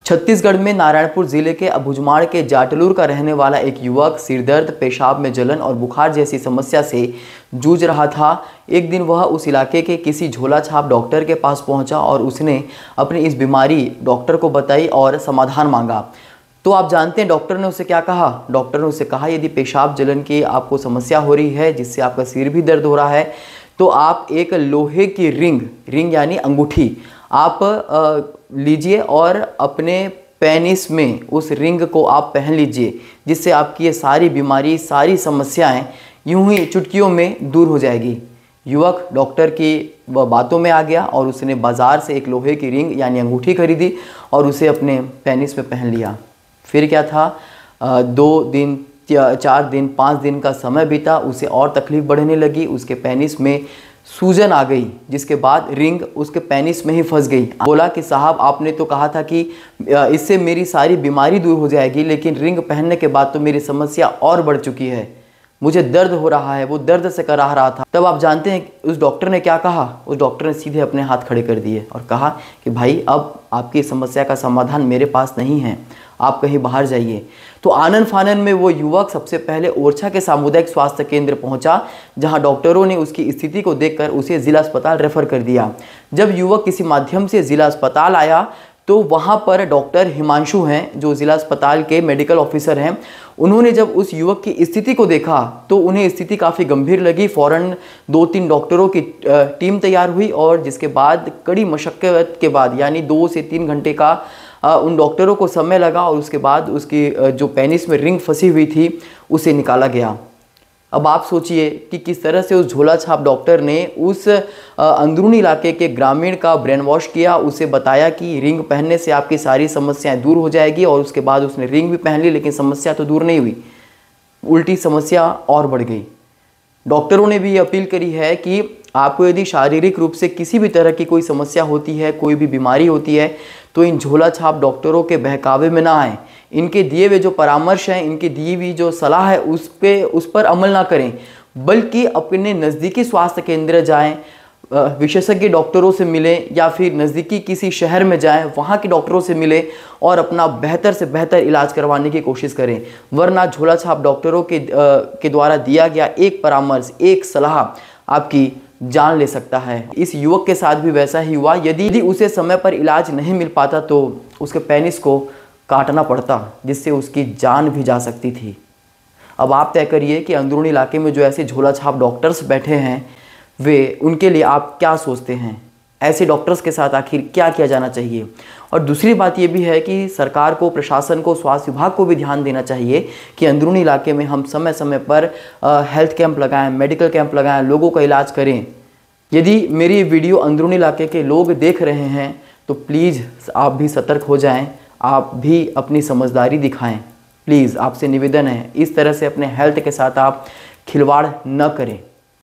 छत्तीसगढ़ में नारायणपुर जिले के अबुझमाड़ के जाटलूर का रहने वाला एक युवक सिरदर्द, पेशाब में जलन और बुखार जैसी समस्या से जूझ रहा था। एक दिन वह उस इलाके के किसी झोला छाप डॉक्टर के पास पहुंचा और उसने अपनी इस बीमारी डॉक्टर को बताई और समाधान मांगा। तो आप जानते हैं डॉक्टर ने उसे क्या कहा? डॉक्टर ने उसे कहा, यदि पेशाब जलन की आपको समस्या हो रही है, जिससे आपका सिर भी दर्द हो रहा है, तो आप एक लोहे की रिंग यानी अंगूठी आप लीजिए और अपने पेनिस में उस रिंग को आप पहन लीजिए, जिससे आपकी ये सारी बीमारी, सारी समस्याएं यूं ही चुटकियों में दूर हो जाएगी। युवक डॉक्टर की बातों में आ गया और उसने बाज़ार से एक लोहे की रिंग यानी अंगूठी खरीदी और उसे अपने पेनिस में पहन लिया। फिर क्या था, 2 दिन, 4 दिन, 5 दिन का समय बीता, उसे और तकलीफ़ बढ़ने लगी। उसके पेनिस में सूजन आ गई, जिसके बाद रिंग उसके पेनिस में ही फंस गई। बोला कि साहब, आपने तो कहा था कि इससे मेरी सारी बीमारी दूर हो जाएगी, लेकिन रिंग पहनने के बाद तो मेरी समस्या और बढ़ चुकी है, मुझे दर्द हो रहा है। वो दर्द से कराह रहा था। तब आप जानते हैं उस डॉक्टर ने क्या कहा? उस डॉक्टर ने सीधे अपने हाथ खड़े कर दिए और कहा कि भाई, अब आपकी समस्या का समाधान मेरे पास नहीं है, आप कहीं बाहर जाइए। तो आनन फानन में वो युवक सबसे पहले ओरछा के सामुदायिक स्वास्थ्य केंद्र पहुंचा, जहां डॉक्टरों ने उसकी स्थिति को देखकर उसे जिला अस्पताल रेफर कर दिया। जब युवक किसी माध्यम से जिला अस्पताल आया तो वहां पर डॉक्टर हिमांशु हैं, जो जिला अस्पताल के मेडिकल ऑफिसर हैं। उन्होंने जब उस युवक की स्थिति को देखा तो उन्हें स्थिति काफ़ी गंभीर लगी। फ़ौरन 2-3 डॉक्टरों की टीम तैयार हुई और जिसके बाद कड़ी मशक्क़त के बाद यानी 2 से 3 घंटे का उन डॉक्टरों को समय लगा और उसके बाद उसकी जो पेनिस में रिंग फंसी हुई थी उसे निकाला गया। अब आप सोचिए कि किस तरह से उस झोला छाप डॉक्टर ने उस अंदरूनी इलाके के ग्रामीण का ब्रेन वॉश किया। उसे बताया कि रिंग पहनने से आपकी सारी समस्याएं दूर हो जाएगी, और उसके बाद उसने रिंग भी पहन ली, लेकिन समस्या तो दूर नहीं हुई, उल्टी समस्या और बढ़ गई। डॉक्टरों ने भी ये अपील करी है कि आपको यदि शारीरिक रूप से किसी भी तरह की कोई समस्या होती है, कोई भी बीमारी होती है, तो इन झोला छाप डॉक्टरों के बहकावे में ना आएँ। इनके दिए हुए जो परामर्श हैं, इनकी दी हुई जो सलाह है, उस पर अमल ना करें, बल्कि अपने नज़दीकी स्वास्थ्य केंद्र जाएं, विशेषज्ञ डॉक्टरों से मिलें, या फिर नज़दीकी किसी शहर में जाएं, वहाँ के डॉक्टरों से मिलें और अपना बेहतर से बेहतर इलाज करवाने की कोशिश करें। वरना झोला छाप डॉक्टरों के द्वारा दिया गया एक परामर्श, एक सलाह आपकी जान ले सकता है। इस युवक के साथ भी वैसा ही हुआ। यदि उसे समय पर इलाज नहीं मिल पाता तो उसके पेनिस को काटना पड़ता, जिससे उसकी जान भी जा सकती थी। अब आप तय करिए कि अंदरूनी इलाके में जो ऐसे झोला छाप डॉक्टर्स बैठे हैं, वे उनके लिए आप क्या सोचते हैं? ऐसे डॉक्टर्स के साथ आखिर क्या किया जाना चाहिए? और दूसरी बात ये भी है कि सरकार को, प्रशासन को, स्वास्थ्य विभाग को भी ध्यान देना चाहिए कि अंदरूनी इलाके में हम समय समय पर हेल्थ कैंप लगाएं, मेडिकल कैंप लगाएं, लोगों का इलाज करें। यदि मेरी वीडियो अंदरूनी इलाके के लोग देख रहे हैं तो प्लीज़ आप भी सतर्क हो जाएं, आप भी अपनी समझदारी दिखाएं। प्लीज़ आपसे निवेदन है, इस तरह से अपने हेल्थ के साथ आप खिलवाड़ न करें।